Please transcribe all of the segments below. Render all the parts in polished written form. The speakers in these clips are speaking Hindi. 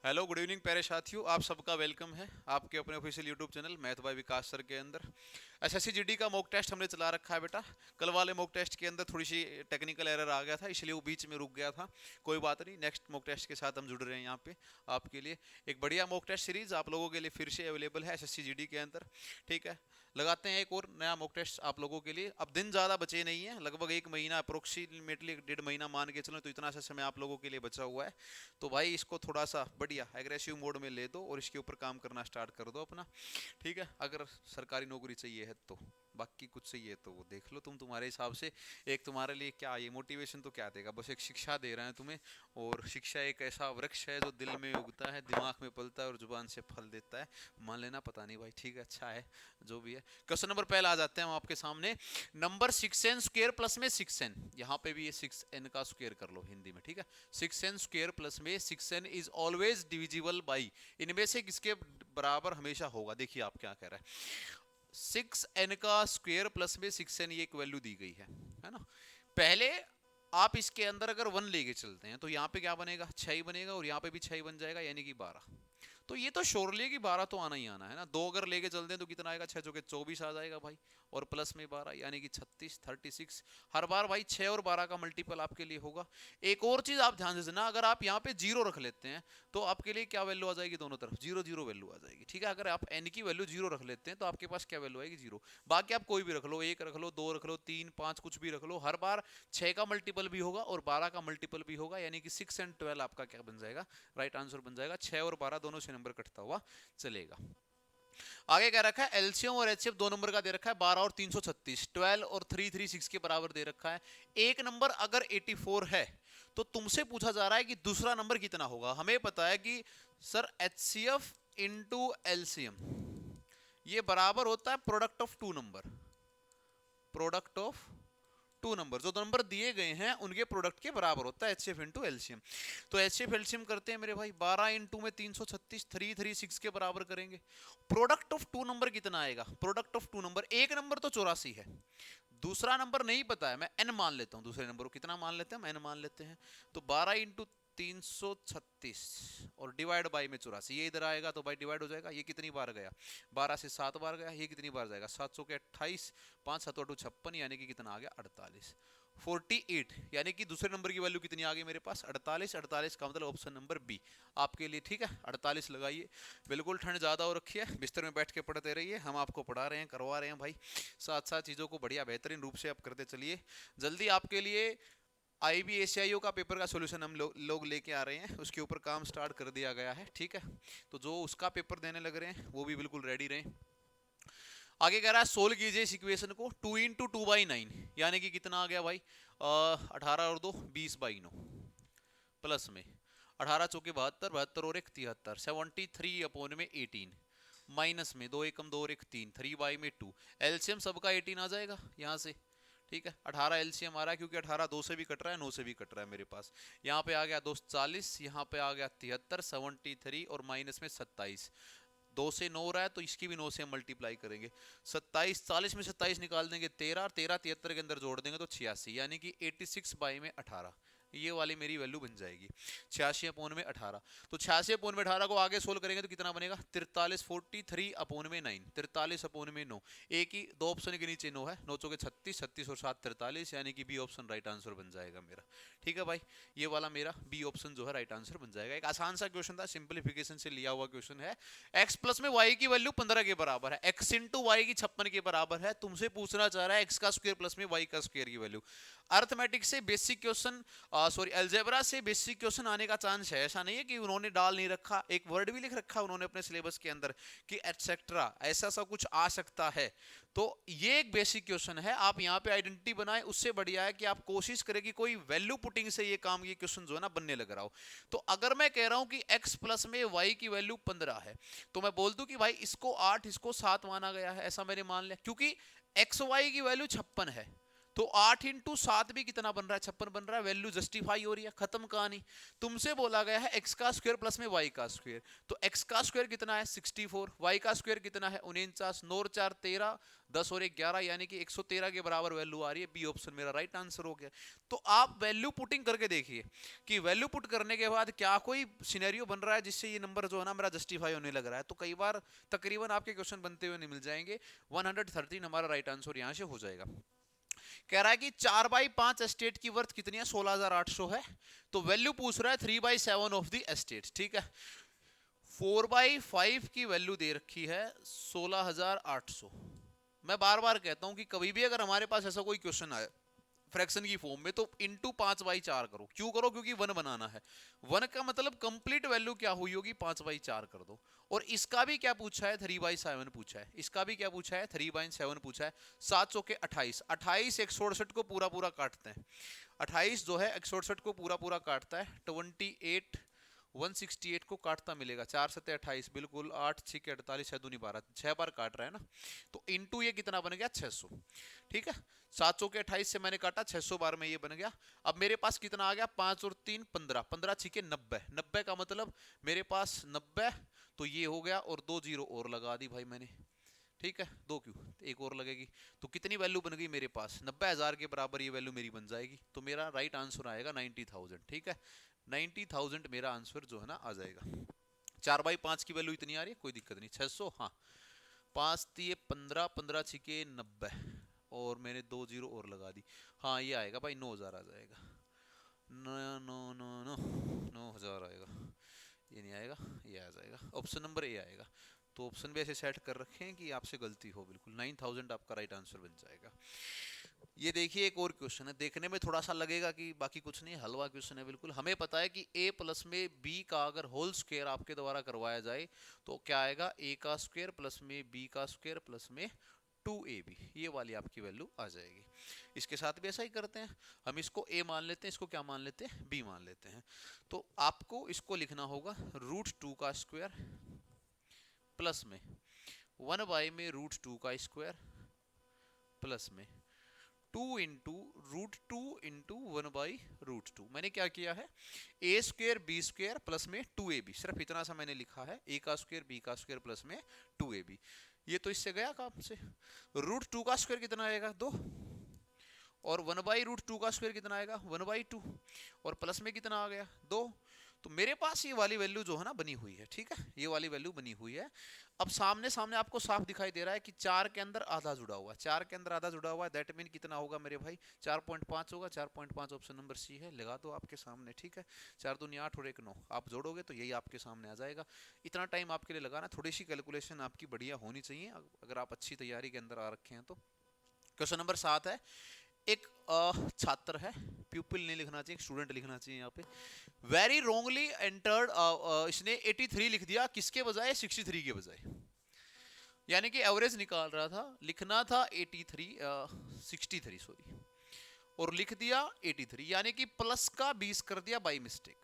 हेलो गुड इवनिंग प्यारे साथियों, आप सबका वेलकम है आपके अपने official YouTube channel math bye विकास सर के अंदर। एसएससी जीडी का मॉक टेस्ट हमने चला रखा है बेटा। कल वाले मॉक टेस्ट के अंदर थोड़ी सी टेक्निकल एरर आ गया था, इसलिए वो बीच में रुक गया था। कोई बात नहीं, नेक्स्ट मॉक टेस्ट के साथ हम जुड़ रहे हैं यहाँ पे आपके लिए। एक बढ़िया मॉक टेस्ट सीरीज आप लोगों के लिए फिर से अवेलेबल है एसएससी जीडी के अंदर। ठीक है, लगाते हैं एक और नया मॉक टेस्ट आप लोगों के लिए। अब दिन ज़्यादा बचे नहीं है, लगभग एक महीना अप्रोक्सीमेटली 1.5 महीना मान के चलो, तो इतना सा समय आप लोगों के लिए बचा हुआ है। तो भाई इसको थोड़ा सा बढ़िया एग्रेसिव मोड में ले दो और इसके ऊपर काम करना स्टार्ट कर दो अपना। ठीक है, अगर सरकारी नौकरी चाहिए है तो, बाकी कुछ चाहिए तो वो देख लो तुम, तुम्हारे हिसाब से। एक तुम्हारे लिए क्या ये मोटिवेशन तो क्या देगा, बस एक शिक्षा दे रहे हैं तुम्हें। और शिक्षा एक ऐसा वृक्ष है जो दिल में उगता है, दिमाग में पलता है और जुबान से फल देता है। मान लेना, पता नहीं भाई, ठीक है, अच्छा है जो भी है। क्वेश्चन नंबर पहला आ जाते हैं हम आपके सामने। नंबर 6n स्क्वायर प्लस में 6n, यहाँ पे भी ये 6n का स्क्वायर कर लो हिंदी में। ठीक है, 6n स्क्वायर प्लस में 6n is always divisible by, इनमें से किसके बराबर हमेशा होगा। देखिए आप क्या कह रहे हैं, 6n का स्क्वायर प्लस में 6n, ये एक वैल्यू दी गई है ना। पहले आप इसके अंदर अगर 1 लेके चलते हैं तो यहाँ पे क्या बनेगा, 6 ही बनेगा, और यहाँ पे भी 6 ही बन जाएगा, यानी कि 12। तो ये तो श्योरली कि 12 तो आना ही आना है ना। 2 अगर लेके चलते हैं तो कितना आएगा, 6 जो कि 24 आ जाएगा भाई, और प्लस में 12 यानी कि 36, 36। हर बार भाई 6 और 12 का मल्टीपल आपके लिए होगा। एक और चीज आप ध्यान से देना, अगर आप यहाँ पे 0 रख लेते हैं तो आपके लिए क्या वैल्यू आ जाएगी, दोनों तरफ 0 0 वैल्यू आ जाएगी। ठीक है, अगर आप n की वैल्यू 0 रख लेते हैं तो आपके पास क्या वैल्यू आएगी, 0। बाकी आप कोई भी रख लो, 1 रख लो, 2 रख लो, 3 5 कुछ भी रख लो, हर बार 6 का मल्टीपल भी होगा और 12 का मल्टीपल भी होगा, यानी कि 6 एंड 12 आपका क्या बन जाएगा, राइट आंसर बन जाएगा। 6 और 12 दोनों से नंबर कटता हुआ चलेगा। आगे क्या रखा है, एलसीएम और एचसीएफ दो नंबर का दे रखा है, 12 और 336, 12 और 336 के बराबर दे रखा है। एक नंबर अगर 84 है तो तुमसे पूछा जा रहा है कि दूसरा नंबर कितना होगा। हमें पता है कि सर एचसीएफ इंटू एलसीएम ये बराबर होता है product of two number, product of two number, जो नंबर दिए गए हैं उनके प्रोडक्ट के बराबर होता है एचसीएफ इंटू एलसीएम। तो एचसीएफ एलसीएम करते हैं मेरे भाई, 12 इंटू में 336, 336 के बराबर करेंगे। प्रोडक्ट ऑफ टू नंबर कितना आएगा, प्रोडक्ट ऑफ टू नंबर, एक नंबर तो 84 है, दूसरा नंबर नहीं पता है, मैं एन मान लेता हूं, दूसरे नंबर को कितना मान लेते हैं, हम एन मान लेते हैं। तो 12 इंटू 336 और डिवाइड बाई में 84, ये इधर आएगा तो भाई डिवाइड हो जाएगा। ये कितनी बार गया, 12 से 7 बार गया, ये कितनी बार जाएगा, 7 सौ के 28, 5 7 8 56, यानी कि कितना आ गया, 48, 48। यानी कि दूसरे नंबर की वैल्यू कितनी आ गई मेरे पास, 48। 48 का मतलब ऑप्शन नंबर बी आपके लिए। ठीक है, 48 लगाइए। बिल्कुल ठंड ज़्यादा हो रखी है, बिस्तर में बैठ के पढ़ते रहिए, हम आपको पढ़ा रहे हैं, करवा रहे हैं भाई, साथ साथ चीज़ों को बढ़िया बेहतरीन रूप से आप करते चलिए। जल्दी आपके लिए IBACIO का पेपर का सॉल्यूशन हम लोग लेके आ रहे हैं, उसके ऊपर काम स्टार्ट कर दिया गया है। ठीक है, तो जो उसका पेपर देने लग रहे हैं वो भी बिल्कुल रेडी रहें। आगे कह रहा है सोल्व कीजिए इस इक्वेशन को, 2 इंटू 2/9 यानी कि कितना आ गया भाई, 18 और 2 20/9, प्लस में 18 चौके 72, 72 और 1 73, 73 में 18, माइनस में 2 एकम 2 और 1 3, 3 बाई में 2। एलसीएम सबका 18 आ जाएगा यहाँ से। ठीक है, 18 एलसीएम आ रहा है क्योंकि 18 2 से भी कट रहा है, 9 से भी कट रहा है मेरे पास। यहाँ पे आ गया 2 40, यहाँ पे आ गया 73, 73 और माइनस में 27। 2 से 9 रहा है तो इसकी भी 9 से हम मल्टीप्लाई करेंगे। 27, 40 में 27 निकाल देंगे 13, और 13 73 के अंदर जोड़ देंगे तो 86, यानी कि 86 बाई में 18, ये वाली मेरी वैल्यू बन जाएगी 86 अपोन में 18। तो 86 अपोन में 18 को आगे सोल्व करेंगे तो कितना बनेगा, 43, 43 अपोन में 9, 43 अपोन में 9, एक ही दो ऑप्शन के नीचे 9 है, 9 चौके 36, 36 और 7 43, यानी कि बी ऑप्शन राइट आंसर बन जाएगा मेरा। ठीक है भाई, ये वाला मेरा बी ऑप्शन जो है राइट आंसर बन जाएगा। एक आसान सा क्वेश्चन था, सिंपलीफिकेशन से लिया हुआ क्वेश्चन है। x प्लस में y की वैल्यू 15 के बराबर है, x इंटू वाई की 56 के बराबर है। तुमसे पूछना चाह रहा है x का स्क्वायर प्लस में y का स्क्वायर की वैल्यू। अर्थमेटिक से बेसिक क्वेश्चन, सॉरी अलजेब्रा से बेसिक क्वेश्चन आने का चांस है, ऐसा नहीं है कि उन्होंने डाल नहीं रखा, एक वर्ड भी लिख रखा उन्होंने अपने सिलेबस के अंदर कि एटसेट्रा, ऐसा सा कुछ आ सकता है। तो ये एक बेसिक क्वेश्चन है, आप यहाँ पे आइडेंटिटी बनाए, उससे बढ़िया है कि आप कोशिश करें कि कोई वैल्यू पुटिंग से ये काम, ये क्वेश्चन जो है ना बनने लग रहा हो। तो अगर मैं कह रहा हूं कि x प्लस में y की वैल्यू 15 है, तो मैं बोल दूं कि भाई इसको 8 इसको 7 माना गया है, ऐसा मैंने मान लिया, क्योंकि x y की वैल्यू 56 है। तो 8 × 7 भी कितना बन रहा है, 56 बन रहा है, वैल्यू जस्टिफाई हो रही है, खत्म कहानी। तुमसे बोला गया है x का स्क्वायर प्लस में y का स्क्वायर, तो x का स्क्वायर कितना है 64, y का स्क्वायर कितना है 49, 9 और 4 13, 10 और 1 11, यानी कि 113 के बराबर वैल्यू आ रही है। बी ऑप्शन मेरा राइट आंसर हो गया। तो आप वैल्यू पुटिंग करके देखिए कि वैल्यू पुट करने के बाद क्या कोई सिनेरियो बन रहा है जिससे ये नंबर जो है ना मेरा जस्टिफाई होने लग रहा है। तो कई बार तकरीबन आपके क्वेश्चन बनते हुए नहीं मिल जाएंगे। 113 हमारा राइट आंसर यहाँ से हो जाएगा। कह रहा है कि 4/5 एस्टेट की वर्थ कितनी है, 16,800 है। तो वैल्यू पूछ रहा है 3/7 ऑफ द एस्टेट, ठीक है। 4/5 की वैल्यू दे रखी है 16,800। मैं बार बार कहता हूं कि कभी भी अगर हमारे पास ऐसा कोई क्वेश्चन आए फ्रैक्शन की फॉर्म में, तो इंटू 5/4 करो। क्यों करो? क्योंकि 1 बनाना है। 1 का मतलब कंप्लीट वैल्यू क्या हुई होगी, 5/4 कर दो। और इसका भी क्या पूछा है, 3/7 पूछा है। इसका भी क्या पूछा है, 3/7 पूछा है। 7 चौके 28, 28 168 को पूरा पूरा काटते हैं। 28 जो है 168 को पूरा पूरा काटता है। 28 168 को काटता मिलेगा। 4 7 28, बिल्कुल। 8 6 48, 6 दूनी 12, 6 बार काट रहा है ना। तो इंटू ये कितना बन गया, 600, ठीक है। 7 चौके 28 से मैंने काटा, 600 बार में ये बन गया। अब मेरे पास कितना आ गया, 5 और 3 15, 15 छिके 90, 90 का मतलब मेरे पास 90, तो ये हो गया। और 2 जीरो और लगा दी भाई मैंने, ठीक है। 2 क्यों, एक और लगेगी। तो कितनी वैल्यू बन गई मेरे पास, 90,000 के बराबर ये वैल्यू मेरी बन जाएगी। तो मेरा राइट आंसर आएगा 90,000, ठीक है। 90,000 मेरा आंसर जो है ना आ जाएगा। 4/5 की वैल्यू इतनी आ रही है, कोई दिक्कत नहीं। 600, हाँ। 5 3 15, 15 छिके 90, और मैंने 2 जीरो और लगा दी। हाँ ये आएगा भाई, 9,000 आ जाएगा। नो नो नो नो 9,000 आएगा। ये नहीं आएगा, ये आ जाएगा। ऑप्शन नंबर ए आएगा। तो ऑप्शन भी ऐसे सेट कर रखे हैं कि आपसे गलती हो, बिल्कुल 9,000 आपका राइट आंसर बन जाएगा। ये देखिए एक और क्वेश्चन है, देखने में थोड़ा सा लगेगा कि बाकी कुछ नहीं, हलवा क्वेश्चन है बिल्कुल। हमें पता है कि a प्लस में b का अगर होल स्क्वायर आपके द्वारा करवाया जाए तो क्या आएगा, a का स्क्वायर प्लस में b का स्क्वायर प्लस में 2ab, ये वाली आपकी वैल्यू आ जाएगी। इसके साथ भी ऐसा ही करते हैं, हम इसको a मान लेते हैं, इसको क्या मान लेते हैं, b मान लेते हैं। तो आपको इसको लिखना होगा √2 का स्क्वायर प्लस में 1 में √2 का स्क्वायर प्लस में 2 इंटू √2 इंटू 1/√2। मैंने क्या किया है, a square b square plus में 2ab, सिर्फ इतना सा मैंने लिखा है। a का स्क्वायर b का स्क्वायर प्लस में 2ab, ये तो इससे गया काम से। √2 का स्क्वायर कितना आएगा, 2, और 1/√2 का स्क्वायर कितना आएगा, 1/2, और प्लस में कितना आ गया, 2। तो मेरे पास ये वाली वैल्यू जो है ना बनी हुई है, ठीक है। ये वाली वैल्यू बनी हुई है। अब सामने सामने आपको साफ दिखाई दे रहा है कि 4 के अंदर आधा जुड़ा हुआ है, 4 के अंदर आधा जुड़ा हुआ है। दैट मीन कितना होगा मेरे भाई, 4.5 होगा। 4.5 ऑप्शन नंबर सी है, लगा दो आपके सामने, ठीक है। 4 दूनी 8 और 1 9, आप जोड़ोगे तो यही आपके सामने आ जाएगा। इतना टाइम आपके लिए लगाना, थोड़ी सी कैलकुलेशन आपकी बढ़िया होनी चाहिए अगर आप अच्छी तैयारी के अंदर आ रखे हैं तो। क्वेश्चन नंबर 7 है, एक छात्र है, प्यूपिल नहीं लिखना चाहिए, स्टूडेंट लिखना चाहिए यहाँ पे। वेरी रोंगली एंटर्ड, इसने 83 लिख दिया, किसके बजाय, 63 के बजाय। यानी कि एवरेज निकाल रहा था, लिखना था 63 सॉरी, और लिख दिया 83, यानी कि प्लस का 20 कर दिया बाय मिस्टेक,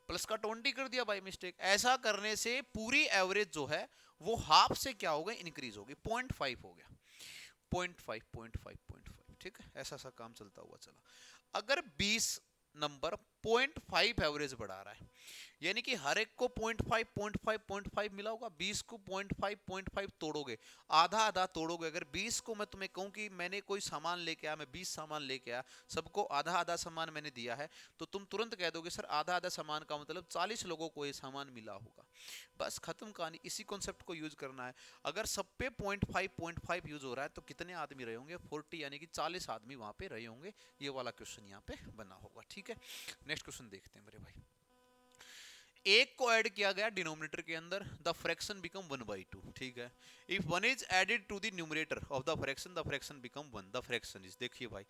प्लस का 20 कर दिया बाय मिस्टेक। ऐसा करने से पूरी एवरेज जो है वो हाफ से क्या हो गई, इंक्रीज हो गई, 0.5 हो गया, 0.5, ठीक है। ऐसा सा काम चलता हुआ चला। अगर 20 नंबर 0.5 एवरेज बढ़ा रहा है, यानी कि हर एक को 0.5 मिला होगा। 20 को 0.5 तोड़ोगे, आधा आधा तोड़ोगे। अगर 20 को मैं तुम्हें कहूं कि मैंने कोई सामान लेके आया, मैं 20 सामान लेके आया, सबको आधा आधा सामान मैंने दिया है, तो तुम तुरंत कह दोगे सर आधा आधा सामान का मतलब 40 लोगों को ये सामान मिला होगा। बस खत्म कहानी। इसी कॉन्सेप्ट को यूज करना है। अगर सब पे 0.5 यूज हो रहा है तो कितने आदमी रहे होंगे, 40, यानी कि 40 आदमी वहां पे रहे होंगे। ये वाला क्वेश्चन यहाँ पे बना होगा, ठीक है। नेक्स्ट क्वेश्चन देखते हैं मेरे भाई। एक को ऐड किया गया डिनोमिनेटर के अंदर, द फ्रैक्शन बिकम 1/2, ठीक है। If 1 is added to the numerator of the fraction become 1, the fraction is, देखिए भाई,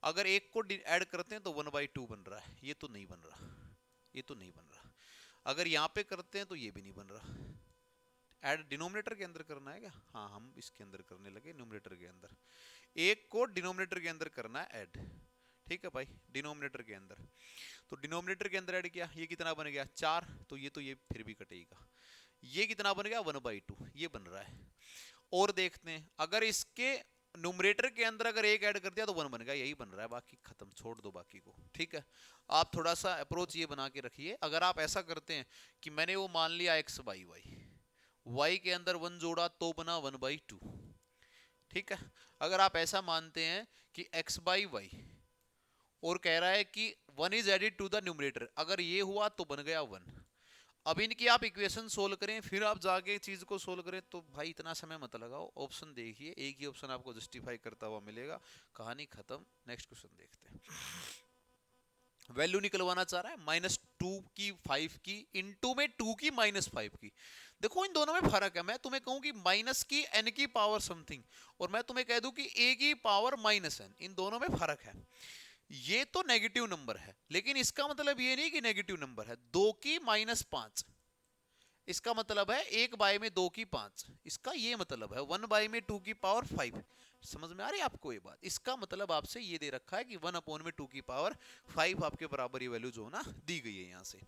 अगर एक को ऐड करते हैं तो 1/2 बन रहा है, ये तो नहीं बन रहा, ये तो नहीं बन रहा। अगर यहाँ पे करते हैं तो ये भी नहीं बन रहा। ऐड डिनोमिनेटर के अंदर करना है क्या, हाँ हम इसके अंदर करने लगे, न्यूमरेटर के अंदर। एक को डिनोमिनेटर के अंदर करना है ऐड, ठीक है भाई, डिनोमिनेटर के अंदर। तो डिनोमिनेटर के अंदर ऐड किया, ये कितना बन गया 4, तो ये फिर भी कटेगा। ये कितना बन गया 1/2, ये बन रहा है। और देखते हैं, अगर इसके न्यूमरेटर के अंदर अगर एक ऐड कर दिया तो 1 बन गया, यही बन रहा है, बाकी खत्म, छोड़ दो बाकी को, ठीक है। आप थोड़ा सा अप्रोच ये बना के रखिए। अगर आप ऐसा करते हैं कि मैंने वो मान लिया x बाई वाई के अंदर 1 जोड़ा तो बना 1/2, ठीक है। अगर आप ऐसा मानते हैं कि x बाई वाई और कह रहा है कि 1 is added to the numerator, अगर ये हुआ तो बन गया 1। अब इनकी आप इक्वेशन सोल्व करें फिर आप जाके चीज को सोल्व करें, तो भाई इतना समय मत लगाओ, ऑप्शन देखिए, एक ही ऑप्शन आपको जस्टिफाई करता हुआ मिलेगा, कहानी खत्म। नेक्स्ट क्वेश्चन देखते हैं। वैल्यू निकलवाना चाह रहा है -2 की 5 की इनटू में 2 की -5 की। देखो इन दोनों में फर्क है, मैं तुम्हें कहूं कि माइनस की n की पावर समथिंग और मैं तुम्हें कह दूं कि a की पावर -n, इन दोनों में फर्क है। ये तो नेगेटिव नंबर है लेकिन इसका मतलब ये नहीं कि नेगेटिव नंबर है। 2 की -5 इसका मतलब है 1 बाय में 2 की 5, इसका ये मतलब है 1 बाय में 2 की पावर 5। समझ में आ रही है आपको ये बात? इसका मतलब आपसे ये दे रखा है कि 1 अपॉन में 2 की पावर 5 आपके बराबर ये वैल्यू जो ना दी गई है यहां से।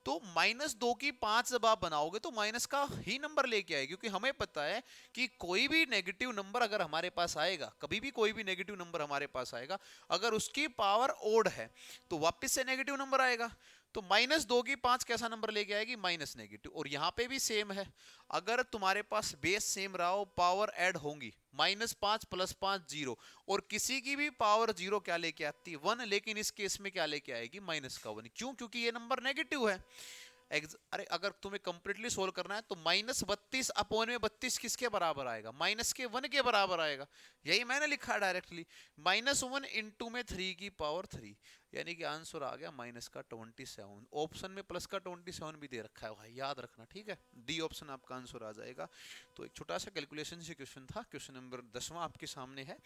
तो -2 की 5 जब आप बनाओगे तो माइनस का ही नंबर लेके आए, क्योंकि हमें पता है कि कोई भी नेगेटिव नंबर अगर हमारे पास आएगा, कभी भी कोई भी नेगेटिव नंबर हमारे पास आएगा, अगर उसकी पावर ओड है तो वापस से नेगेटिव नंबर आएगा। तो -2 की 5 कैसा नंबर लेके आएगी? Minus negative. और यहाँ पे भी सेम है, अगर तुम्हारे पास बेस सेम रहा हो, पावर ऐड होंगी, -5 + 5 0, और किसी की भी पावर 0 क्या लेके आती है? 1, लेकिन इस केस में क्या लेके आएगी? माइनस का 1। क्यों? क्योंकि ये नंबर नेगेटिव है। अरे अगर तुम्हें कंप्लीटली सोल्व करना है तो -32 अपॉन में 32 किसके बराबर आएगा? -1 के बराबर आएगा। यही मैंने लिखा डायरेक्टली, -1 इंटू में 3 की पावर 3, यानी कि आंसर आ गया माइनस का 27। ऑप्शन में प्लस का 27 भी दे रखा है भाई, याद रखना, ठीक है। डी ऑप्शन आपका आंसर आ जाएगा। तो एक छोटा सा कैलकुलेशन से क्वेश्चन था, क्वेश्चन नंबर 10वां आपके सामने है।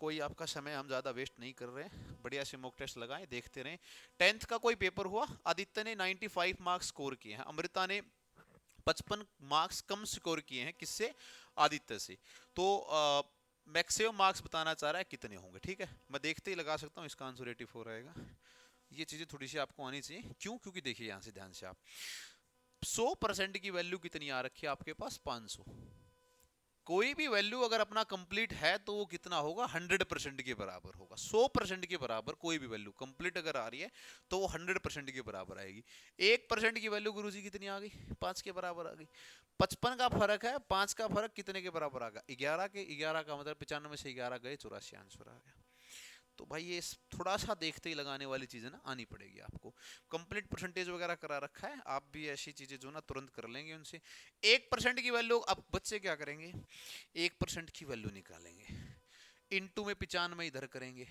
कोई आपका समय हम ज़्यादा वेस्ट नहीं कर रहे हैं, बढ़िया से मॉक टेस्ट लगाएं, देखते रहें। 10th का कोई पेपर हुआ, आदित्य ने 95 मार्क्स स्कोर किए हैं, अमृता ने 55 मार्क्स कम स्कोर किए हैं, किससे? आदित्य से। तो मैक्सिमम मार्क्स बताना चाह रहा है कितने होंगे, ठीक है। मैं देखते ही लगा सकता हूँ, इसका आंसर 84 रहेगा। ये चीज़ें थोड़ी सी आपको आनी चाहिए। क्यों? क्योंकि देखिए यहाँ से ध्यान से आप 100% की वैल्यू कितनी आ रखी है आपके पास? 500। कोई भी वैल्यू अगर अपना कंप्लीट है तो वो कितना होगा? 100% के बराबर होगा। 100% के बराबर कोई भी वैल्यू कंप्लीट अगर आ रही है तो वो 100% के बराबर आएगी। 1% की वैल्यू गुरुजी कितनी आ गई? 5 के बराबर आ गई। 55 का फर्क है, 5 का फर्क कितने के बराबर आ गया? 11 के। 11 का मतलब 95 से 11 गए, 84 आंसर आ गया। तो भाई ये थोड़ा सा देखते ही लगाने वाली चीज़ है ना, आनी पड़ेगी आपको। कंप्लीट परसेंटेज वगैरह करा रखा है, आप भी ऐसी चीज़ें जो ना तुरंत कर लेंगे उनसे। 1% की वैल्यू, अब बच्चे क्या करेंगे? 1% की वैल्यू निकालेंगे, इनटू में 95 इधर करेंगे,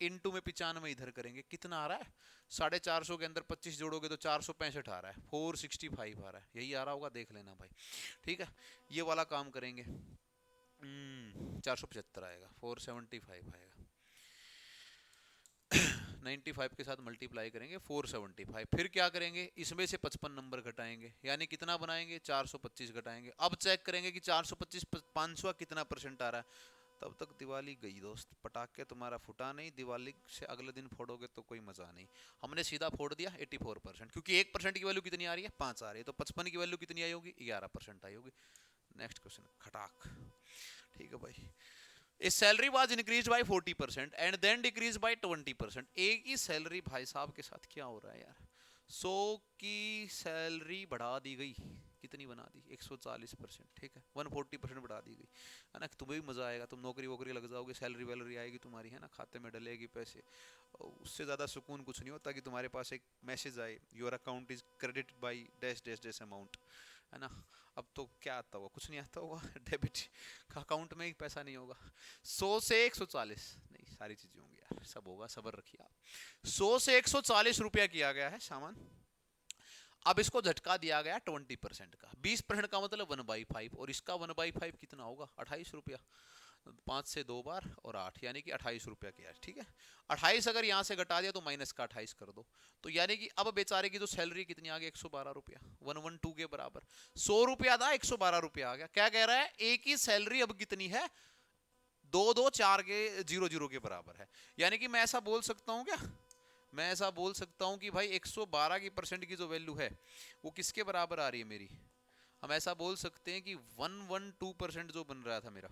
इनटू में 95 इधर करेंगे, कितना आ रहा है? 450 के अंदर 25 जोड़ोगे तो 465 आ रहा है, 465 आ रहा है, यही आ रहा होगा, देख लेना भाई, ठीक है। ये वाला काम करेंगे, 475 आएगा, 475 आएगा, 95 के साथ मल्टीप्लाई करेंगे, 475। फिर क्या करेंगे? इसमें से 55 नंबर घटाएंगे, यानी कितना बनाएंगे? 425 घटाएंगे। अब चेक करेंगे कि 425 500 कितना परसेंट आ रहा है। तब तक दिवाली गई दोस्त, पटाखे तुम्हारा फुटा नहीं, दिवाली से अगले दिन फोड़ोगे तो कोई मजा नहीं। हमने सीधा फोड़ दिया 84%, क्योंकि 1% की वैल्यू कितनी आ रही है? 5 आ रही है, तो 55 की वैल्यू कितनी आई होगी? 11% आई होगी। नेक्स्ट क्वेश्चन, खटाक, ठीक है भाई। His salary was increased by 40% and then decreased by 20%। एक ही सैलरी भाई साहब के साथ क्या हो रहा है यार? 100 की सैलरी बढ़ा दी गई, कितनी बना दी? 140%, ठीक है। 140% बढ़ा दी गई, है ना। तुम्हें भी मजा आएगा, तुम नौकरी वोकरी लग जाओगे, सैलरी वैलरी आएगी तुम्हारी, है ना, खाते में डलेगी पैसे। उससे ज़्यादा सुकून कुछ नहीं होता कि तुम्हारे पास एक मैसेज आए, your account is credit by dash dash dash amount, है ना। अब तो क्या आता होगा? कुछ नहीं आता होगा, डेबिट अकाउंट में ही पैसा नहीं होगा। 100 से 140 नहीं, सारी चीजें होंगी यार, सब होगा, सब्र रखिए आप। 100 से 140 रुपया किया गया है सामान, अब इसको झटका दिया गया 20% का। 20% का मतलब 1/5, और इसका 1/5 कितना होगा? 28 रुपया। 5 से 2 बार और 8, यानी कि 28 रुपया किया है, ठीक है। 28 अगर यहाँ से घटा दिया तो माइनस का 28 कर दो, तो यानी कि अब बेचारे की तो सैलरी कितनी आ गई? 112 रुपया, 112 के बराबर। 100 रुपया था, 112 रुपया आ गया। क्या कह रहा है? एक ही सैलरी अब कितनी है? 224 के 00 के बराबर है। यानी कि मैं ऐसा बोल सकता हूँ क्या? मैं ऐसा बोल सकता हूँ कि भाई 112 की परसेंट की जो वैल्यू है वो किसके बराबर आ रही है मेरी? हम ऐसा बोल सकते हैं कि 112% जो बन रहा था मेरा,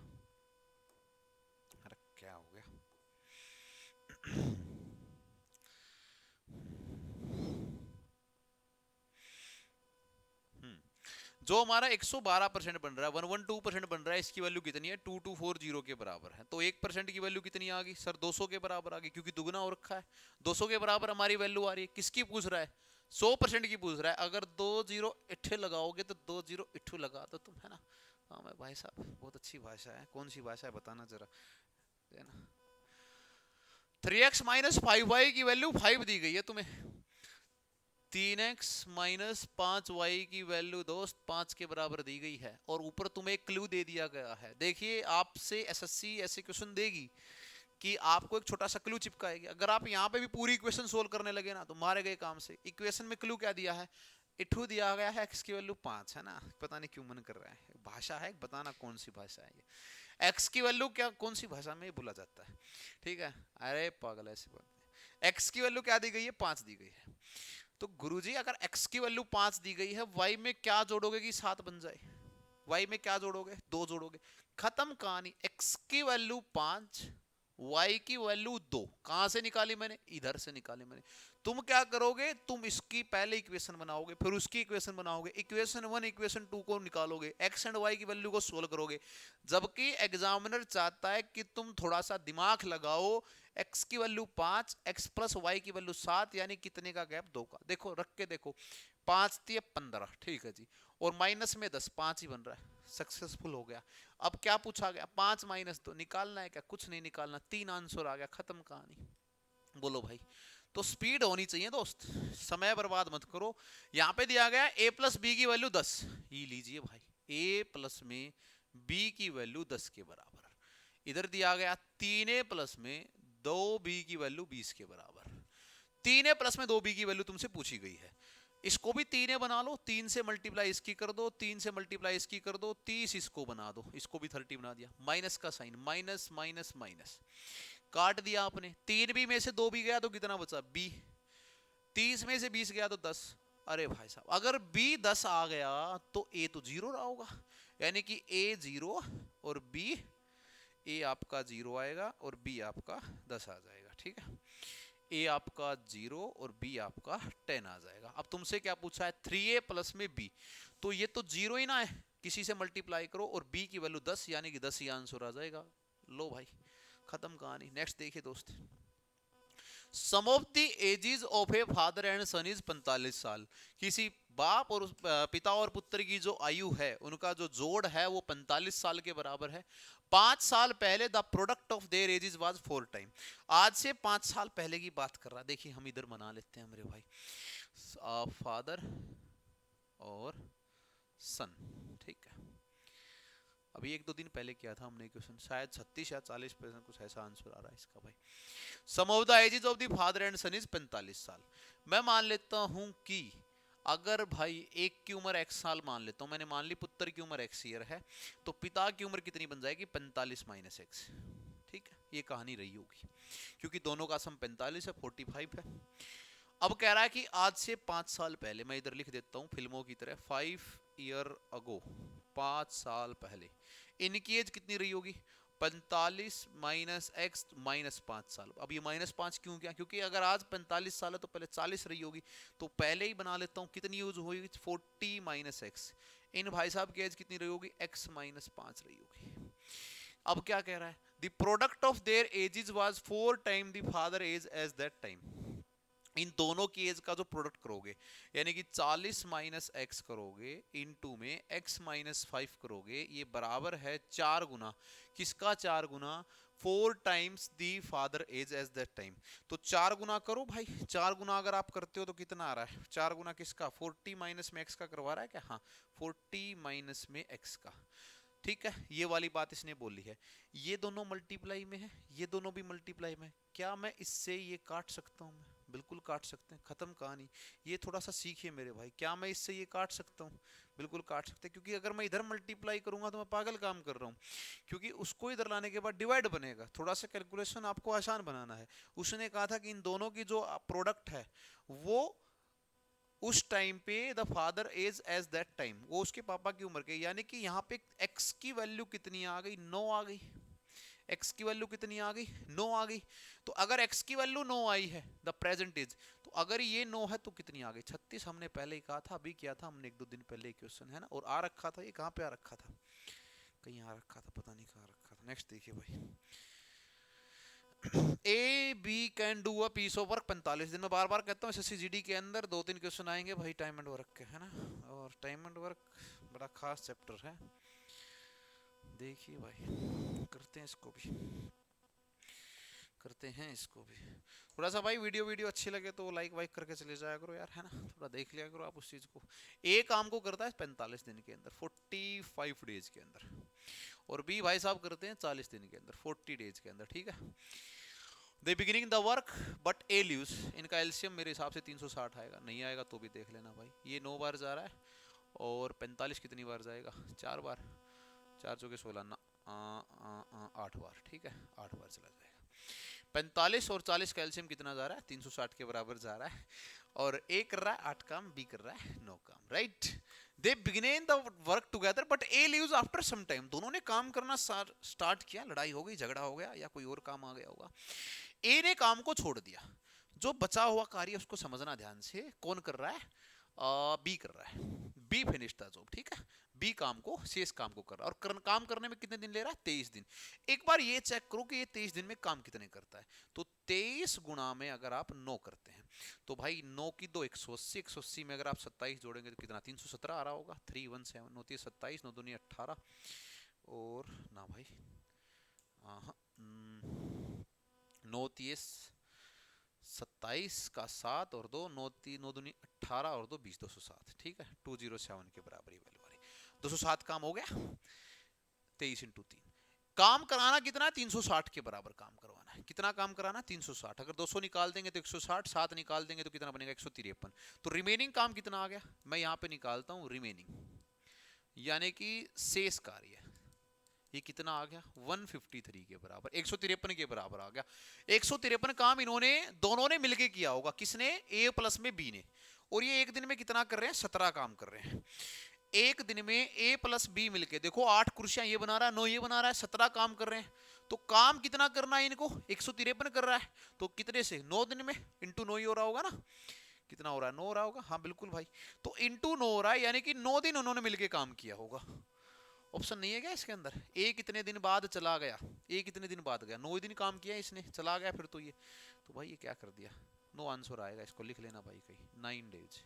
जो हमारा 112% बन रहा है, 112% बन रहा है, इसकी वैल्यू कितनी है, 2240 के बराबर है। तो 1% की वैल्यू कितनी आ गई सर, 200 के बराबर आ गई, क्योंकि दुगना हो रखा है। 200 के बराबर हमारी वैल्यू आ रही है। किसकी पूछ रहा है, 100% की पूछ रहा है। अगर 2 जीरो इट्ठे लगाओगे तो 2 जीरो इट्ठू लगा दो तुम, है ना। हाँ मैं भाई साहब, बहुत अच्छी भाषा है, कौन सी भाषा है बताना जरा, है ना। 3x माइनस 5y की वैल्यू 5 दी गई है तुम्हें। 3x माइनस 5y की वैल्यू दोस्त 5 के बराबर दी गई है, और ऊपर तुम्हें एक क्लू दे दिया गया है। देखिए आपसे एसएससी ऐसे क्वेश्चन देगी कि आपको एक छोटा सा क्लू चिपकाएगी। अगर आप यहाँ पे भी पूरी इक्वेशन सोल्व करने लगे ना तो मारे गए काम से। इक्वेशन में क्लू क्या दिया है, इठू दिया गया है, x की वैल्यू 5 है ना। पता नहीं क्यों मन कर रहा है, भाषा है, बताना कौन सी भाषा है ये। x की वैल्यू क्या, कौन सी भाषा में बोला जाता है, ठीक है। अरे पागल, ऐसी बात नहीं। x की वैल्यू क्या दी गई है, 5 दी गई है। तो गुरुजी अगर x की वैल्यू 5 दी गई है, y में क्या जोड़ोगे कि 7 बन जाए, y में क्या जोड़ोगे, 2 जोड़ोगे, खत्म कहानी। x की वैल्यू 5, y की वैल्यू 2, कहां से निकाली मैंने, इधर से निकाली मैंने। तुम क्या करोगे, तुम इसकी पहले इक्वेशन बनाओगे, फिर उसकी इक्वेशन बनाओगे, इक्वेशन 1 इक्वेशन 2 को निकालोगे, x एंड y की वैल्यू को सोल्व करोगे। जबकि एग्जामिनर चाहता है कि तुम थोड़ा सा दिमाग लगाओ। x की वैल्यू 5, x प्लस y की वैल्यू 7, यानी कितने का गैप, 2 का। देखो रख के देखो, 5 दिए 15, ठीक है जी, और माइनस में 10, 5 ही बन रहा है, सक्सेसफुल हो गया। अब क्या पूछा गया, 5 माइनस 2 निकालना है क्या, कुछ नहीं निकालना, 3 आंसर आ गया, खत्म कहानी। बोलो भाई। तो स्पीड होनी चाहिए दोस्त, समय बर्बाद मत करो। यहां पे दिया गया a प्लस बी की वैल्यू 10, ये लीजिए भाई, a प्लस में b की वैल्यू 10 के बराबर। इधर दिया गया 3a प्लस में 2b की वैल्यू 20 के बराबर। 3a प्लस में 2b की वैल्यू तुमसे पूछी गई है। इसको भी 3a बना लो, 3 से मल्टीप्लाई इसकी कर दो, 3 से मल्टीप्लाई इसकी कर दो, 30 इसको बना दो, इसको भी 30 बना दिया। माइनस का साइन, माइनस माइनस माइनस, काट दिया आपने। 3 भी में से 2 भी गया तो कितना बचा, b। 30 में से 20 गया तो 10। अरे भाई साहब, अगर b 10 आ गया तो a तो 0 रहा होगा, यानी कि a 0 और b, a आपका 0 आएगा और b आपका 10 आ जाएगा, ठीक है। a आपका 0 और b आपका 10 आ जाएगा। अब तुमसे क्या पूछा है, 3a प्लस में b, तो ये तो 0 ही ना है, किसी से मल्टीप्लाई करो और b की वैल्यू 10, यानी कि 10 ही आंसर आ जाएगा। लो भाई, खत्म कहानी। नेक्स्ट देखिए दोस्त, sum of the ages of a father and son is 45 साल। किसी बाप और पिता और पुत्र की जो आयु है, उनका जो जोड़ है वो 45 साल के बराबर है। 5 साल पहले the product of their ages was 4 time. आज से 5 साल पहले की बात कर रहा। देखिए हम इधर बना लेते हैं मेरे भाई, फादर और सन, ठीक है। अभी 1-2 दिन पहले किया था हमने क्वेश्चन, शायद 36 या 40% कुछ ऐसा आंसर आ रहा है इसका भाई। Sum of the ages of the father and son is 45 साल। मैं मान लेता हूं कि अगर भाई एक की उम्र x साल मान लेता हूं, मैंने मान ली पुत्र की उम्र x ईयर है, तो पिता की उम्र कितनी बन जाएगी, 45 माइनस x, ठीक है। ये कहानी रही होगी, क्योंकि दोनों का सम 45 है, 45 है। अब कह रहा है कि आज से 5 साल पहले, मैं इधर लिख देता हूं फिल्मों की तरह, 5 ईयर अगो, 5 साल पहले इनकी एज कितनी रही होगी, 45 माइनस एक्स माइनस 5 साल। अब ये -5 क्यों किया, क्योंकि अगर आज 45 साल है तो पहले 40 रही होगी, तो पहले ही बना लेता हूँ। कितनी यूज होगी, 40 माइनस एक्स। इन भाई साहब की एज कितनी रही होगी, x माइनस 5 रही होगी। अब क्या कह रहा है, the product of their ages was 4 time the father age age that time. इन दोनों की एज का जो प्रोडक्ट करोगे, यानी कि 40 माइनस एक्स करोगे, इनटू में x माइनस 5 करोगे, ये बराबर है 4 गुना, किसका 4 गुना, 4 times the father age age that time. तो 4 गुना करो भाई, 4 गुना अगर आप करते हो तो कितना आ रहा है, 4 गुना किसका, 40 माइनस में x का करवा रहा है क्या, हाँ 40 माइनस में x का, ठीक है। ये वाली बात इसने बोली है। ये दोनों मल्टीप्लाई में है, ये दोनों भी मल्टीप्लाई में है। क्या मैं इससे ये काट सकता हूँ, बिल्कुल काट सकते हैं, खत्म कहानी। ये थोड़ा सा सीखिए मेरे भाई, क्या मैं इससे ये काट सकता हूँ, बिल्कुल काट सकते हैं, क्योंकि अगर मैं इधर मल्टीप्लाई करूंगा तो मैं पागल काम कर रहा हूँ, क्योंकि उसको इधर लाने के बाद डिवाइड बनेगा। थोड़ा सा कैलकुलेशन आपको आसान बनाना है। उसने कहा था कि इन दोनों की जो प्रोडक्ट है वो उस टाइम पे the father age age that time, वो उसके पापा की उम्र के, यानी कि यहाँ पे x की वैल्यू कितनी आ गई, 9 आ गई। x की वैल्यू कितनी आ गई, 9 आ गई। तो अगर x की वैल्यू 9 आई है द प्रेजेंट इज, तो अगर ये 9 है तो कितनी आ गई 36। हमने पहले ही कहा था, अभी किया था हमने 1-2 दिन पहले क्वेश्चन है ना, और आ रखा था, ये कहाँ पे आ रखा था, कहीं आ रखा था, पता नहीं कहाँ रखा था। नेक्स्ट देखिए भाई, A B can do a piece of work 45 दिन में। बार बार कहता हूँ एसएससी जीडी के अंदर 2-3 क्वेश्चन आएंगे भाई टाइम एंड वर्क के, है ना, और टाइम एंड वर्क बड़ा खास चैप्टर है। देखिए भाई, करते हैं इसको भी, करते हैं इसको भी। थोड़ा सा भाई वीडियो अच्छी लगे तो लाइक वाइक करके चले जाया करो यार, है ना, थोड़ा देख लिया करो आप उस चीज को। ए काम को करता है 45 दिन के अंदर, 45 डेज के अंदर, और बी भाई साहब करते हैं 40 दिन के अंदर, 40 डेज के अंदर, ठीक है। They beginning the work but A leaves, इनका एलसीएम मेरे हिसाब से 360 आएगा, नहीं आएगा तो भी देख लेना भाई। ये 9 बार जा रहा है और 45 कितनी बार जाएगा, 4 बार, 4 चौके 16 ना, 8 बार, ठीक है, 8 बार चला जाएगा। 45 और 40 का एलसीएम कितना जा रहा है, 360 के बराबर जा रहा है, और ए कर रहा है 8 काम, बी कर रहा है 9 काम, right. They begin the work together but A leaves after some time, दोनों ने काम करना स्टार्ट किया, लड़ाई हो गई, झगड़ा हो गया, या कोई और काम आ गया होगा, ए ने काम को छोड़ दिया, जो बचा हुआ कार्य उसको समझना ध्यान से, कौन कर रहा है, बी कर रहा है, बी फिनिश द जॉब, ठीक है, बी काम को, शेष काम को कर रहा है, और काम करने में कितने दिन ले रहा है, 23 दिन। एक बार ये चेक करो कि ये 23 दिन में काम कितने करता है, तो 23 गुणा में अगर आप 9 करते हैं तो भाई 9 की 2 180, 180 में अगर आप 27 जोड़ेंगे तो कितना 317 आ रहा होगा, 317 होती है 27, 9 दूनी 18, और ना भाई, हाँ, 9 30 27 का 7 और 2, 9 दूनी 18 और 2 20, 207, ठीक है, 207 के बराबर ही वैल्यू आ रही, 207 काम हो गया, 23 इंटू 3, काम कराना कितना है, 360 के बराबर काम करवाना है, कितना काम कराना है 360, अगर 200 निकाल देंगे तो 160, 7 निकाल देंगे तो कितना बनेगा 153, तो रिमेनिंग काम कितना आ गया, मैं यहाँ पे निकालता हूँ रिमेनिंग, यानी कि शेष कार्य, ये कितना आ गया 153 के बराबर, 153 के बराबर आ गया। 153 काम इन्होंने दोनों ने मिलके किया होगा, किसने, ए प्लस में बी ने, और ये एक दिन में कितना कर रहे हैं, 17 काम कर रहे हैं। एक दिन में ए प्लस बी मिलके, देखो 8 कुर्सियां ये बना रहा है, 9 ये बना रहा है, 17 काम कर रहे हैं, तो काम कितना करना है इनको, 153 कर रहा है, तो कितने से 9 दिन में, इंटू 9 ही हो रहा होगा ना, कितना हो रहा है 9 हो रहा होगा, हाँ बिल्कुल भाई, तो इंटू 9 हो रहा है, यानी कि 9 दिन उन्होंने मिलके काम किया होगा। ऑप्शन नहीं है क्या इसके अंदर, ए कितने दिन बाद चला गया, ए कितने दिन बाद गया, 9 दिन काम किया इसने, चला गया फिर, तो ये, तो भाई ये क्या कर दिया, 9 आंसर आएगा, इसको लिख लेना भाई, कहीं 9 डेज,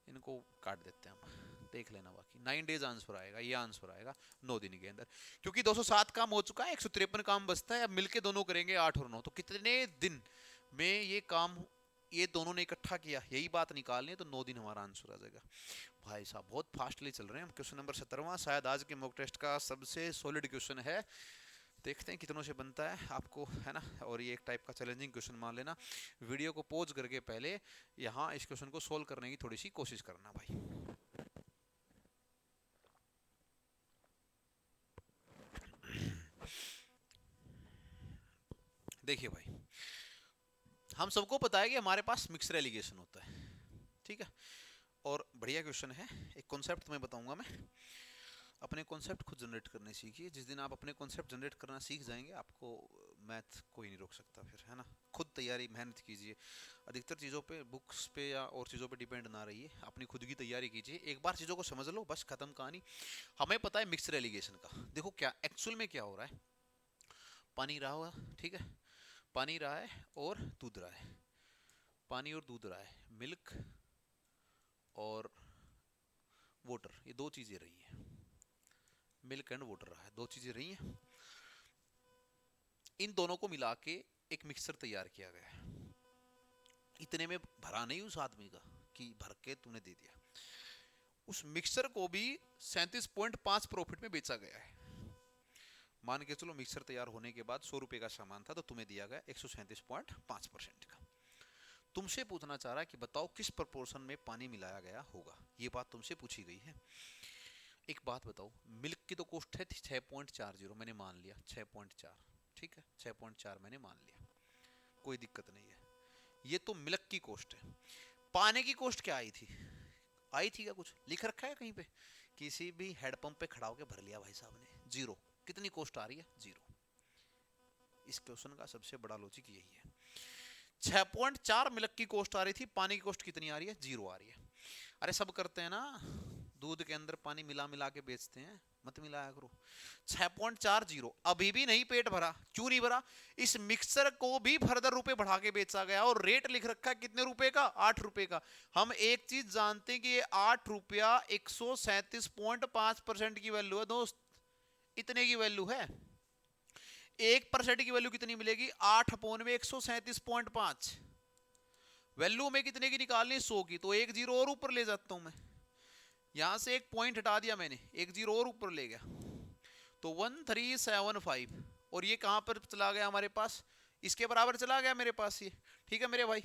इनको काट देते हैं हम, देख लेना बाकी 9 डेज आंसर आएगा, ये आंसर आएगा 9 दिन के अंदर, क्योंकि 207 काम हो चुका है, 153 काम बचता है, अब मिलके दोनों करेंगे 8 और 9, तो कितने दिन में ये काम ये दोनों ने इकट्ठा किया, यही बात निकालनी है, तो 9 दिन हमारा आंसर आ जाएगा। भाई साहब बहुत फास्टली चल रहे हैं हम। क्वेश्चन नंबर 17वां शायद आज के मॉक टेस्ट का सबसे सॉलिड क्वेश्चन है, देखते हैं कितनों से बनता है आपको, है ना, और ये एक टाइप का चैलेंजिंग क्वेश्चन मान लेना। वीडियो को पॉज करके पहले यहाँ इस क्वेश्चन को सोल्व करने की थोड़ी सी कोशिश करना भाई। देखिए भाई, हम सबको पता है कि हमारे पास मिक्सर एलिगेशन होता है, ठीक है, और बढ़िया क्वेश्चन है। एक कॉन्सेप्ट तुम्हें बताऊंगा मैं, अपने कॉन्सेप्ट खुद जनरेट करने सीखिए, जिस दिन आप अपने कॉन्सेप्ट जनरेट करना सीख जाएंगे आपको मैथ कोई नहीं रोक सकता फिर, है ना। खुद तैयारी मेहनत कीजिए, अधिकतर चीज़ों पे बुक्स पे या और चीज़ों पे डिपेंड ना रहिए, अपनी खुद की तैयारी कीजिए, एक बार चीज़ों को समझ लो बस खत्म कहानी। हमें पता है मिक्सर एलिगेशन का, देखो क्या एक्चुअल में क्या हो रहा है, पानी रहा हुआ, ठीक है, पानी रहा है और दूध रहा है, पानी और दूध रहा है, मिल्क और वाटर, ये दो चीज़ें रही हैं, मिल्क एंड वाटर रहा है, दो चीज़ें रही हैं, इन दोनों को मिला के एक मिक्सर तैयार किया गया है। इतने में भरा नहीं उस आदमी का कि भर के तूने दे दिया, उस मिक्सर को भी 37.5 प्रॉफिट में बेचा गया है। मान के चलो मिक्सर तैयार होने के बाद 100 रुपए का सामान था, तो तुम्हें दिया गया 137.5% का। तुमसे पूछना चाह रहा है कि बताओ किस प्रपोर्शन में पानी मिलाया गया होगा, ये बात तुमसे पूछी गई है। एक बात बताओ, मिल्क की तो कॉस्ट है 6.40, मैंने मान लिया 6.4, ठीक है, 6.4 मैंने मान लिया, कोई दिक्कत नहीं है, ये तो मिल्क की कॉस्ट है। पानी की कॉस्ट क्या आई थी, आई थी क्या, कुछ लिख रखा है कहीं पे, किसी भी हेडपंप पे खड़ा होकर भर लिया भाई साहब ने, जीरो, कितनी कॉस्ट आ रही है, जीरो, इस क्वेश्चन का सबसे बड़ा लॉजिक यही है। 6.4 मिल्क की कॉस्ट आ रही थी, पानी की कॉस्ट कितनी आ रही है? 0 आ रही है। अरे सब करते हैं ना, दूध के अंदर पानी मिला मिला के बेचते हैं, मत मिलाया करो। 6.40 अभी भी नहीं पेट भरा। क्यों नहीं भरा? इस मिक्सर को भी फर्दर रुपए बढ़ा के बेचा गया और रेट लिख रखा है कितने रुपए का? 8 रुपए का। हम एक चीज जानते हैं कि ये 8 रुपया 137.5% की वैल्यू है दोस्त, इतने की वैल्यू है। 1% की वैल्यू कितनी मिलेगी? 8/137.5। वैल्यू में कितने की निकालनी? 100 की। तो एक जीरो और ऊपर ले जाता हूं मैं, यहां से एक पॉइंट हटा दिया मैंने, एक जीरो और ऊपर ले गया, तो 1375। और ये कहां पर चला गया हमारे पास? इसके बराबर चला गया मेरे पास ये। ठीक है मेरे भाई,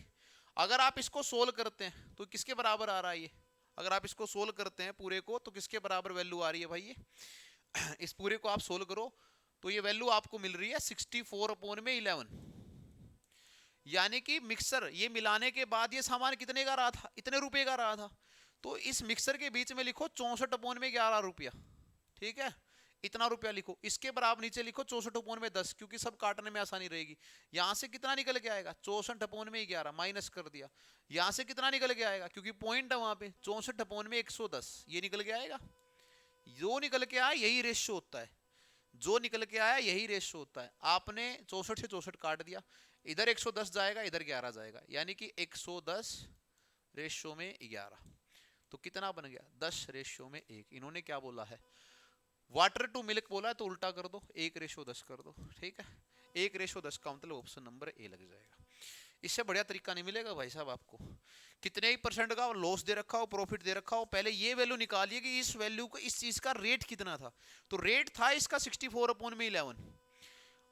अगर आप इसको सोल्व करते हैं तो किसके बराबर आ रहा है ये? अगर आप इसको सोल्व करते हैं पूरे को तो किसके बराबर वैल्यू आ रही है भाई ये? इस पूरे को आप सोल्व करो तो ये वैल्यू आपको मिल रही है 64/11। यानी कि मिक्सर ये मिलाने के बाद ये सामान कितने का रहा था? इतने रुपए का रहा था। तो इस मिक्सर के बीच में लिखो 64/11 रुपया। ठीक है, इतना रुपया लिखो। इसके बराबर नीचे लिखो 64/10, क्योंकि सब काटने में आसानी रहेगी। यहां से कितना निकल के आएगा? 64/11 माइनस कर दिया। यहां से कितना निकल के आएगा? क्योंकि पॉइंट है वहां पे, 64/110 ये निकल के आएगा। जो निकल के आया यही रेशियो होता है, जो निकल के आया यही रेशियो होता है। आपने 64 से 64 काट दिया, इधर 110 जाएगा, इधर 11 जाएगा, यानी कि 110 रेशियो में 11। तो कितना बन गया? 10 रेशियो में 1। इन्होंने क्या बोला है? वाटर टू मिल्क बोला है, तो उल्टा कर दो, 1/10 कर दो। ठीक है, 1/10 का मतलब ऑप्शन नंबर ए लग जाएगा। इससे बढ़िया तरीका नहीं मिलेगा भाई साहब आपको। कितने ही परसेंट का लॉस दे रखा हो, प्रॉफिट दे रखा हो, पहले ये वैल्यू निकालिए कि इस वैल्यू को, इस चीज का रेट कितना था। तो रेट था इसका 64/11,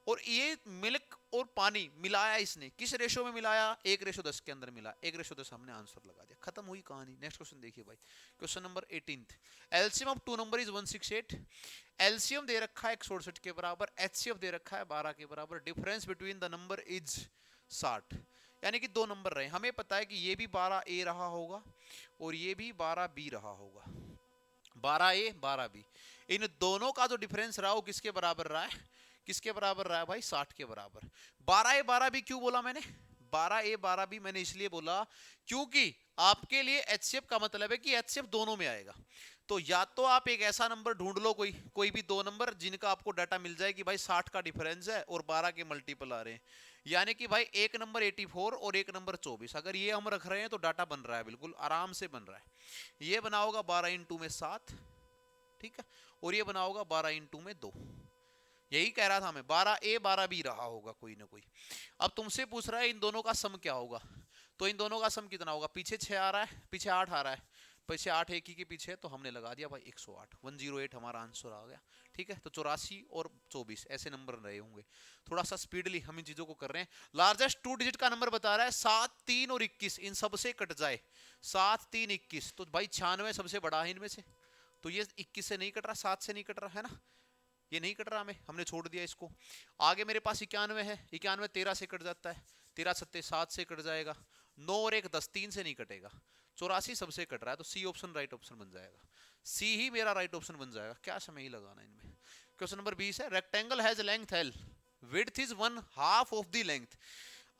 और ये मिल्क और पानी मिलाया इसने किस रेशो में मिलाया? 1/10 के अंदर मिला। 1/10 हमने आंसर लगा दिया, खत्म हुई कहानी। नेक्स्ट क्वेश्चन देखिए भाई, question number 18। LCM of two number is 168। LCM दे रखा है 168 के बराबर, एचसीएफ दे रखा है 12 के बराबर, difference between the number is 60। यानी कि दो नंबर रहे, हमें पता है कि ये भी 12A रहा होगा और ये भी 12B रहा होगा। 12A 12B, इन दोनों का जो डिफरेंस रहा वो किसके बराबर रहा है? किसके बराबर रहा है भाई? 60 के बराबर। 12A 12B क्यों बोला मैंने? 12A 12B मैंने इसलिए बोला क्योंकि आपके लिए एचसीएफ का मतलब है कि एचसीएफ दोनों में आएगा। तो या तो आप एक ऐसा नंबर ढूंढ लो, कोई भी दो नंबर जिनका आपको डाटा मिल जाए कि भाई 60 का डिफरेंस है और 12 के मल्टीपल आ रहे हैं। यानी कि भाई एक नंबर 84 और एक नंबर 24, अगर ये हम रख रहे हैं तो डाटा बन रहा है, बिल्कुल आराम से बन रहा है। ये बना होगा 12 इंटू में 7, ठीक है, और ये बना होगा 12 इंटू में 2। यही कह रहा था मैं, 12A 12B रहा होगा कोई ना कोई। अब तुमसे पूछ रहा है इन दोनों का सम क्या होगा, तो इन दोनों का सम कितना होगा? पीछे 6 आ रहा है, पीछे 8 आ रहा है, पीछे 8 एक ही के पीछे, तो हमने लगा दिया भाई 108, 108 हमारा आंसर आ गया। ठीक है, तो 84 और 24 ऐसे नंबर रहे होंगे। थोड़ा सा स्पीडली हम इन चीजों को कर रहे हैं। लार्जेस्ट 2 डिजिट का नंबर बता रहा है 7, 3 और 21, इन सबसे कट जाए 7, 3, 21, तो भाई 96 सबसे बड़ा है इनमें से। तो ये 21 से नहीं कट रहा, 7 से नहीं कट रहा है ना, ये नहीं कट रहा हमें, हमने छोड़ दिया इसको। आगे मेरे पास 91 है, 91 13 से कट जाता है, 13 7 7 से कट जाएगा, 9 और 1 10, 3 से नहीं कटेगा, 84 सबसे कट रहा है, तो सी ऑप्शन राइट ऑप्शन बन जाएगा। सी ही मेरा राइट ऑप्शन बन जाएगा, क्या समय ही लगाना इनमें। क्वेश्चन नंबर 20 है, rectangle has length L, width is 1/2 of the length.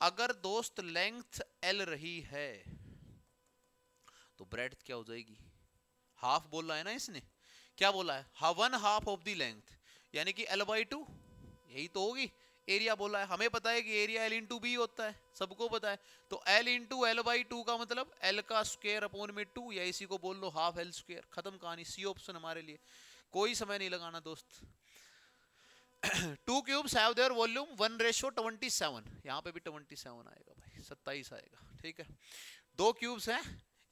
अगर दोस्त लेंथ एल रही है तो ब्रेड्थ क्या हो जाएगी? हाफ बोला है ना इसने, क्या बोला है? 1/2 ऑफ द लेंथ, यानी कि L/2, यही तो होगी। एरिया बोला है, हमें पता है कि एरिया L इंटू बी होता है, सबको पता है। तो L इंटू L/2 का मतलब L का स्क्वायर अपॉन में 2, या इसी को बोल लो हाफ L स्क्वायर, खत्म कहानी। सी ऑप्शन हमारे लिए, कोई समय नहीं लगाना दोस्त। 2 क्यूब्स हैव देयर वॉल्यूम 1/27, यहाँ पे भी 27 आएगा भाई, 27 आएगा। ठीक है, 2 क्यूब्स हैं,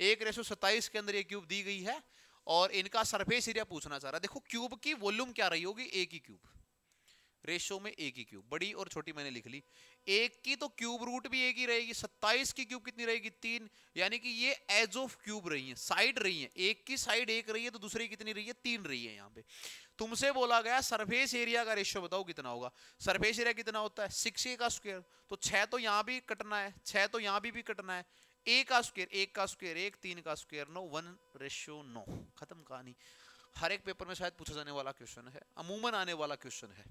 1/27 के अंदर ये क्यूब दी गई है और इनका सरफेस एरिया पूछना चाह रहा है। देखो क्यूब की वॉल्यूम क्या रही होगी? एक ही क्यूब, रेशो में एक ही क्यूब, बड़ी और छोटी मैंने लिख ली। एक की तो क्यूब रूट भी एक ही रहेगी, 27 की क्यूब कितनी रहेगी? 3, यानी कि ये एज ऑफ क्यूब रही है, साइड रही है, एक की साइड एक रही है तो दूसरी कितनी रही है? 3 रही है। यहाँ पे तुमसे बोला गया सरफेस एरिया का रेशियो बताओ कितना होगा। सरफेस एरिया कितना होता है? 6A का स्क्वायर, तो 6 तो यहाँ भी कटना है, 6 तो यहाँ भी कटना है, A का स्क्वायर, 1 का स्क्वायर 1, 3 का स्क्वायर 9, 1/9, खत्म कहानी। हर एक पेपर में शायद पूछा जाने वाला क्वेश्चन है, अमूमन आने वाला क्वेश्चन है।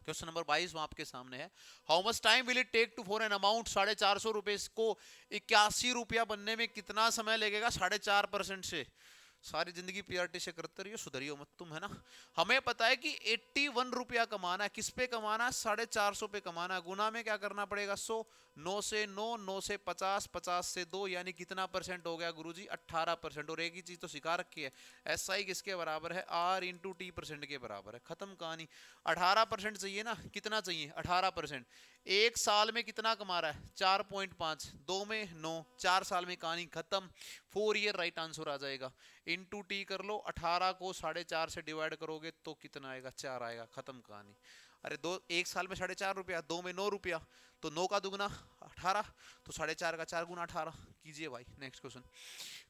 क्वेश्चन नंबर 22 आपके सामने है, how much time will it take to for an amount 450 रुपए को 81 रुपया बनने में कितना समय लगेगा 4.5% से। सारी जिंदगी पीआरटी से करते रहियो, सुधरियो मत तुम, है ना। हमें पता है कि 81 रुपया कमाना है, किस पे कमाना है, 450 पे कमाना है। गुना में क्या करना पड़ेगा, 100, 9 से 9, 9 से 50, 50 से 2, यानी कितना परसेंट हो गया गुरुजी, 18%। और एक ही चीज तो सिखा रखी है, SI किसके बराबर है, R इंटू T परसेंट के बराबर है, खत्म कहानी। 18% चाहिए ना, कितना चाहिए, 18%। एक साल में कितना कमा रहा है, 4.5, 2 में 9, 4 साल में कहानी खत्म। 4 ईयर राइट आंसर आ जाएगा। इंटू टी कर लो, 18 को 4.5 से डिवाइड करोगे तो कितना आएगा, 4 आएगा, खत्म कहानी। अरे दो, एक साल में 4.5 रुपया, 2 में 9 रुपया, तो 9 का दुगना 18, तो 4.5 का 4 गुना 18 कीजिए भाई। नेक्स्ट क्वेश्चन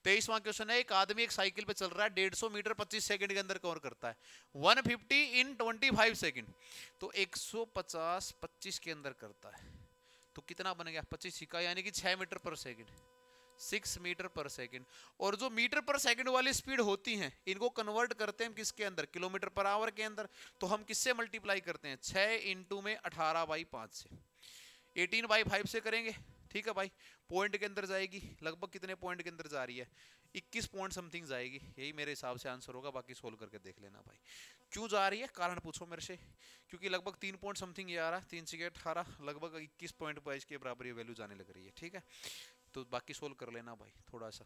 23वां क्वेश्चन है, एक आदमी एक साइकिल पे चल रहा है, 150 मीटर 25 सेकंड के अंदर कवर करता है, 150 इन 25 सेकंड, तो 150 25 के अंदर करता है, तो कितना बन गया, 25 सिक्का, यानी कि 6 मीटर पर सेकंड, 6 मीटर पर सेकंड। और जो मीटर पर सेकंड वाली स्पीड होती हैं, इनको कन्वर्ट करते हैं हम किसके अंदर, किलोमीटर पर आवर के अंदर। तो हम किससे मल्टीप्लाई करते हैं, 6 इंटू में 18/5 से, 18/5 से करेंगे, ठीक है भाई। पॉइंट के अंदर जाएगी, लगभग कितने पॉइंट के अंदर जा रही है, 21 पॉइंट समथिंग जाएगी, यही मेरे हिसाब से आंसर होगा, बाकी सोल्व करके देख लेना भाई। क्यों जा रही है, कारण पूछो मेरे से, क्योंकि लगभग 3 पॉइंट समथिंग ये आ रहा है, 3 से 18, लगभग 21.22 के बराबर ये वैल्यू जाने लग रही है, ठीक है। तो बाकी सोल्व कर लेना भाई थोड़ा सा।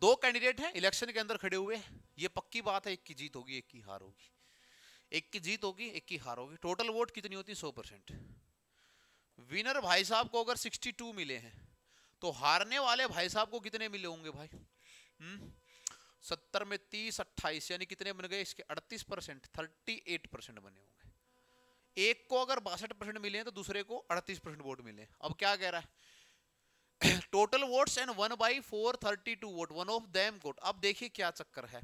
दो कैंडिडेट हैं इलेक्शन के अंदर खड़े हुए, ये पक्की बात है, एक की जीत होगी, एक की हार होगी, एक की जीत होगी, एक की हार होगी। टोटल वोट कितनी होती है, 100%। विनर भाई साहब को अगर 62 मिले हैं, तो हारने वाले भाई साहब को कितने मिले होंगे भाई, 70 में 30, 28, यानी कितने बन गए इसके, 38%, 38% बने होंगे। एक को अगर 62% मिले हैं, तो दूसरे को 38% वोट मिले। अब क्या कह रहा है, total votes and 1/432 vote, one of them got. अब देखिए क्या चक्कर है,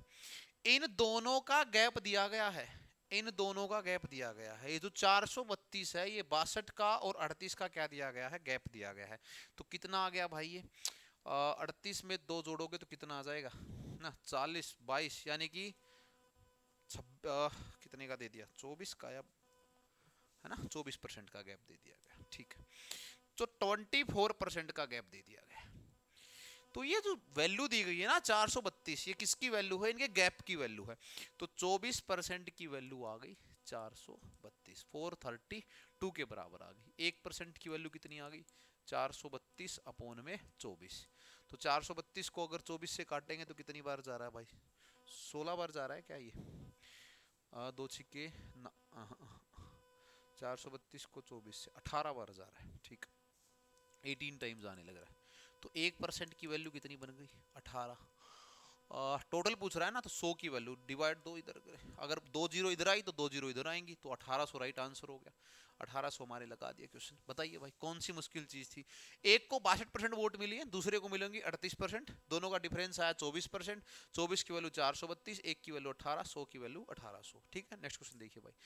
इन दोनों का गैप दिया गया है, इन दोनों का गैप दिया गया है। ये जो 432 है, ये 62 का और 38 का क्या दिया गया है, गैप दिया गया है। तो कितना आ गया भाई ये, 38 में 2 जोड़ोगे तो कितना आ जाएगा ना, 40, 22, यानी कि कितने का दे दिया, 24 का, या है ना, 24% का गैप दे दिया गया, ठीक है। तो 24% का गैप दे दिया गया। तो ये जो वैल्यू दी गई है ना 432, ये किसकी वैल्यू है, इनके गैप की वैल्यू है। तो 24% की वैल्यू आ गई 432, 432 के बराबर आ गई। 1% की वैल्यू कितनी आ गई, 432 अपॉन में 24। तो 432 को अगर 24 से काटेंगे तो कितनी बार जा रहा है भाई, 16 बार जा रहा है क्या ये, 2 छिक्के 432 को 24 से 18 बार जा रहा है, ठीक, 18 टाइम्स आने लग रहा है। तो 1% की वैल्यू कितनी बन गई, 18। टोटल पूछ रहा है ना, तो 100 की वैल्यू डिवाइड 2 इधर करें, अगर 2 जीरो इधर आई तो 2 जीरो इधर आएंगी, तो 1800 राइट आंसर हो गया। 1800 हमारे लगा दिया क्वेश्चन। बताइए भाई कौन सी मुश्किल चीज थी। एक को 62% वोट मिली है, दूसरे को मिलेंगी 38%, दोनों का डिफरेंस आया 24%। 24 की वैल्यू 432, एक की वैल्यू 18, 100 की वैल्यू 1800, ठीक है। नेक्स्ट क्वेश्चन देखिए भाई,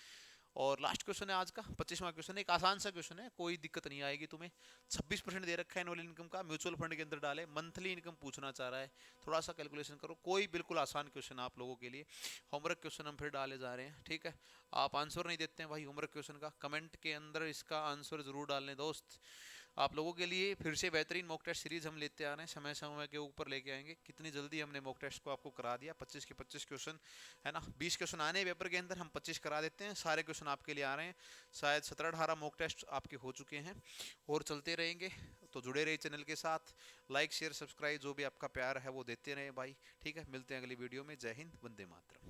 और लास्ट क्वेश्चन है आज का, 25वां क्वेश्चन है, एक आसान सा क्वेश्चन है, कोई दिक्कत नहीं आएगी तुम्हें। 26% दे रखा है एनुअल इनकम का, म्यूचुअल फंड के अंदर डाले, मंथली इनकम पूछना चाह रहा है, थोड़ा सा कैलकुलेशन करो। कोई बिल्कुल आसान क्वेश्चन आप लोगों के लिए, होमवर्क क्वेश्चन हम फिर डाले जा रहे हैं, ठीक है। आप आंसर नहीं देते हैं भाई होमवर्क क्वेश्चन का, कमेंट के अंदर इसका आंसर जरूर डालने दोस्त। आप लोगों के लिए फिर से बेहतरीन मॉक टेस्ट सीरीज हम लेते आ रहे हैं, समय समय के ऊपर लेके आएंगे। कितनी जल्दी हमने मॉक टेस्ट को आपको करा दिया, 25 के 25 क्वेश्चन, है ना। 20 क्वेश्चन आने पेपर के अंदर, हम 25 करा देते हैं, सारे क्वेश्चन आपके लिए आ रहे हैं। शायद 17-18 मॉक टेस्ट आपके हो चुके हैं और चलते रहेंगे। तो जुड़े रहिए चैनल के साथ, लाइक शेयर सब्सक्राइब जो भी आपका प्यार है वो देते रहे भाई, ठीक है। मिलते हैं अगली वीडियो में। जय हिंद, वंदे मातरम।